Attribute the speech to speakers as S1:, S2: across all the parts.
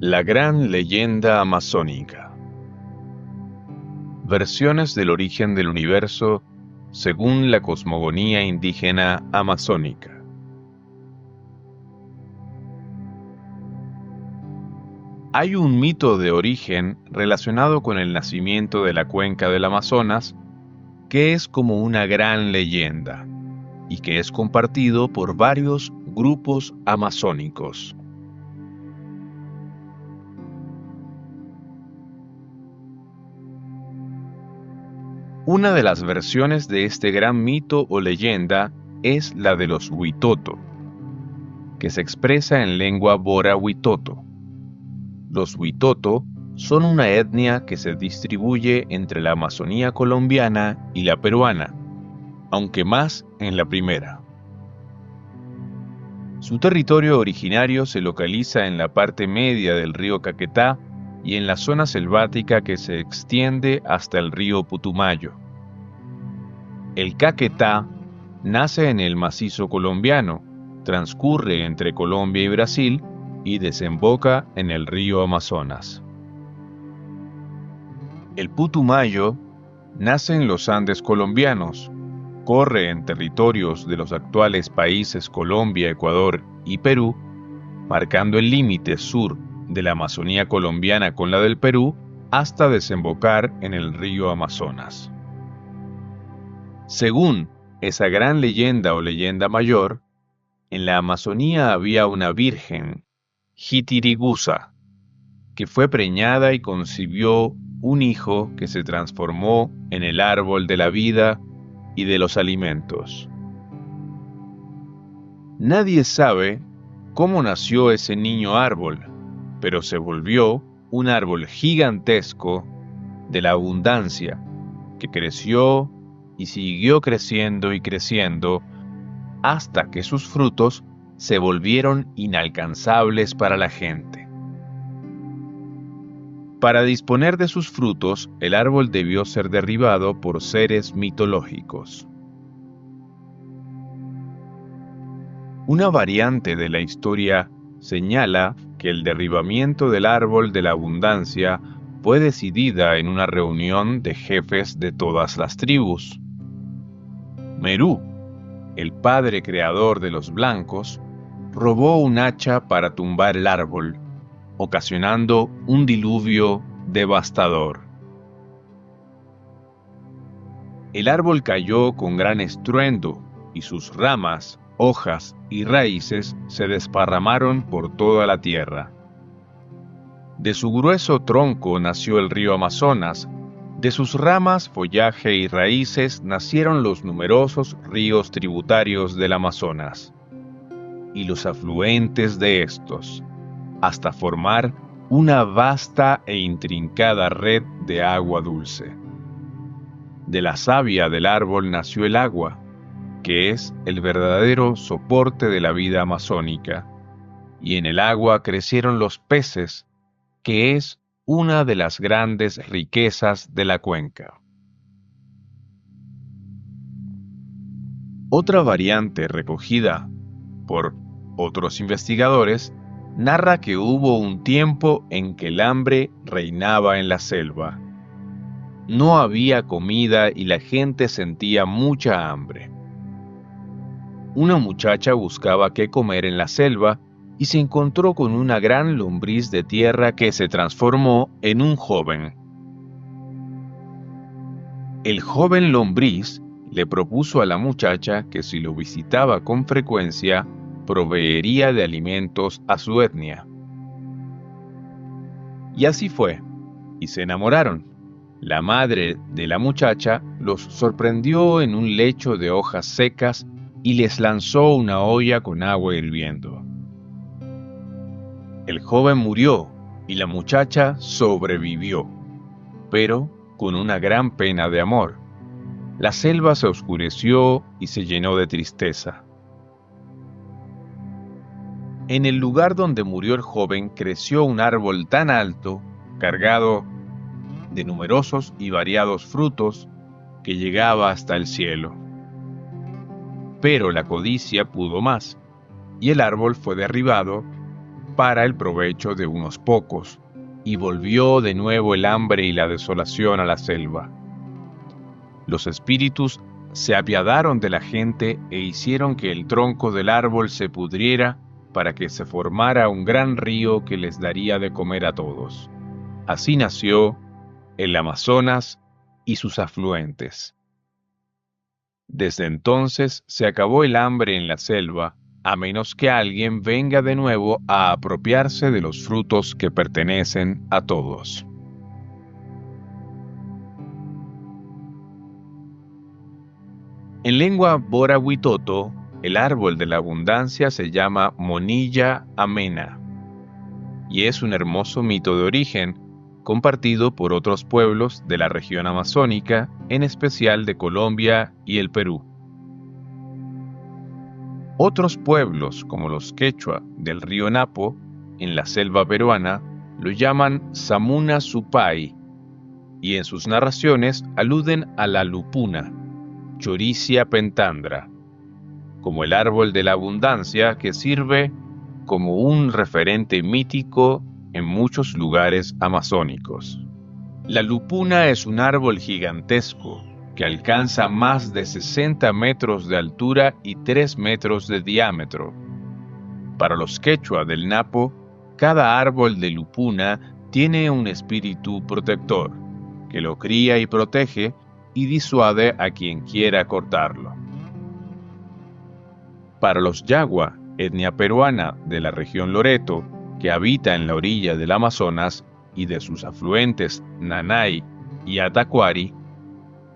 S1: La gran leyenda amazónica. Versiones del origen del universo según la cosmogonía indígena amazónica. Hay un mito de origen relacionado con el nacimiento de la cuenca del Amazonas que es como una gran leyenda y que es compartido por varios grupos amazónicos. Una de las versiones de este gran mito o leyenda es la de los Witoto, que se expresa en lengua bora-witoto. Los Witoto son una etnia que se distribuye entre la Amazonía colombiana y la peruana, aunque más en la primera. Su territorio originario se localiza en la parte media del río Caquetá y en la zona selvática que se extiende hasta el río Putumayo. El Caquetá nace en el macizo colombiano, transcurre entre Colombia y Brasil y desemboca en el río Amazonas. El Putumayo nace en los Andes colombianos, corre en territorios de los actuales países Colombia, Ecuador y Perú, marcando el límite sur de la Amazonía colombiana con la del Perú hasta desembocar en el río Amazonas. Según esa gran leyenda o leyenda mayor, en la Amazonía había una virgen, Jitirigusa, que fue preñada y concibió un hijo que se transformó en el árbol de la vida y de los alimentos. Nadie sabe cómo nació ese niño árbol, pero se volvió un árbol gigantesco de la abundancia, que creció y siguió creciendo y creciendo hasta que sus frutos se volvieron inalcanzables para la gente. Para disponer de sus frutos, el árbol debió ser derribado por seres mitológicos. Una variante de la historia señala que el derribamiento del árbol de la abundancia fue decidida en una reunión de jefes de todas las tribus. Merú, el padre creador de los blancos, robó un hacha para tumbar el árbol, ocasionando un diluvio devastador. El árbol cayó con gran estruendo y sus ramas, hojas y raíces se desparramaron por toda la tierra. De su grueso tronco nació el río Amazonas, de sus ramas, follaje y raíces nacieron los numerosos ríos tributarios del Amazonas y los afluentes de estos, hasta formar una vasta e intrincada red de agua dulce. De la savia del árbol nació el agua, que es el verdadero soporte de la vida amazónica, y en el agua crecieron los peces, que es una de las grandes riquezas de la cuenca. Otra variante recogida por otros investigadores narra que hubo un tiempo en que el hambre reinaba en la selva. No había comida y la gente sentía mucha hambre. Una muchacha buscaba qué comer en la selva y se encontró con una gran lombriz de tierra que se transformó en un joven. El joven lombriz le propuso a la muchacha que si lo visitaba con frecuencia, proveería de alimentos a su etnia. Y así fue, y se enamoraron. La madre de la muchacha los sorprendió en un lecho de hojas secas y les lanzó una olla con agua hirviendo. El joven murió y la muchacha sobrevivió, pero con una gran pena de amor. La selva se oscureció y se llenó de tristeza. En el lugar donde murió el joven creció un árbol tan alto, cargado de numerosos y variados frutos, que llegaba hasta el cielo. Pero la codicia pudo más, y el árbol fue derribado para el provecho de unos pocos, y volvió de nuevo el hambre y la desolación a la selva. Los espíritus se apiadaron de la gente e hicieron que el tronco del árbol se pudriera para que se formara un gran río que les daría de comer a todos. Así nació el Amazonas y sus afluentes. Desde entonces se acabó el hambre en la selva, a menos que alguien venga de nuevo a apropiarse de los frutos que pertenecen a todos. En lengua bora huitoto, el árbol de la abundancia se llama Monilla amena, y es un hermoso mito de origen, compartido por otros pueblos de la región amazónica, en especial de Colombia y el Perú. Otros pueblos, como los quechua del río Napo, en la selva peruana, lo llaman Samuna Supay, y en sus narraciones aluden a la lupuna, Choricia pentandra, como el árbol de la abundancia que sirve como un referente mítico en muchos lugares amazónicos. La lupuna es un árbol gigantesco que alcanza más de 60 metros de altura y 3 metros de diámetro. Para los quechua del Napo, cada árbol de lupuna tiene un espíritu protector, que lo cría y protege y disuade a quien quiera cortarlo. Para los yagua, etnia peruana de la región Loreto, que habita en la orilla del Amazonas y de sus afluentes Nanay y Atacuari,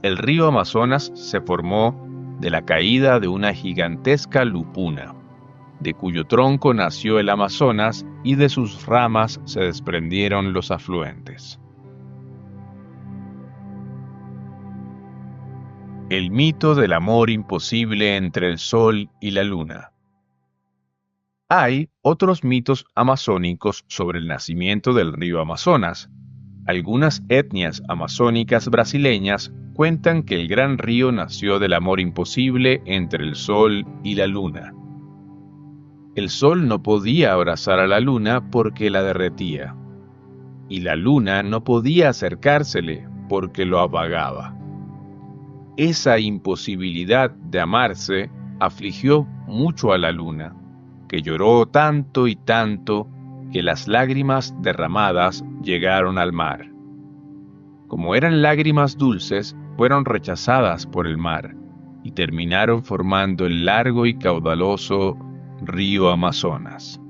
S1: el río Amazonas se formó de la caída de una gigantesca lupuna, de cuyo tronco nació el Amazonas y de sus ramas se desprendieron los afluentes. El mito del amor imposible entre el sol y la luna. Hay otros mitos amazónicos sobre el nacimiento del río Amazonas. Algunas etnias amazónicas brasileñas cuentan que el gran río nació del amor imposible entre el sol y la luna. El sol no podía abrazar a la luna porque la derretía, y la luna no podía acercársele porque lo apagaba. Esa imposibilidad de amarse afligió mucho a la luna, que lloró tanto y tanto que las lágrimas derramadas llegaron al mar. Como eran lágrimas dulces, fueron rechazadas por el mar y terminaron formando el largo y caudaloso río Amazonas.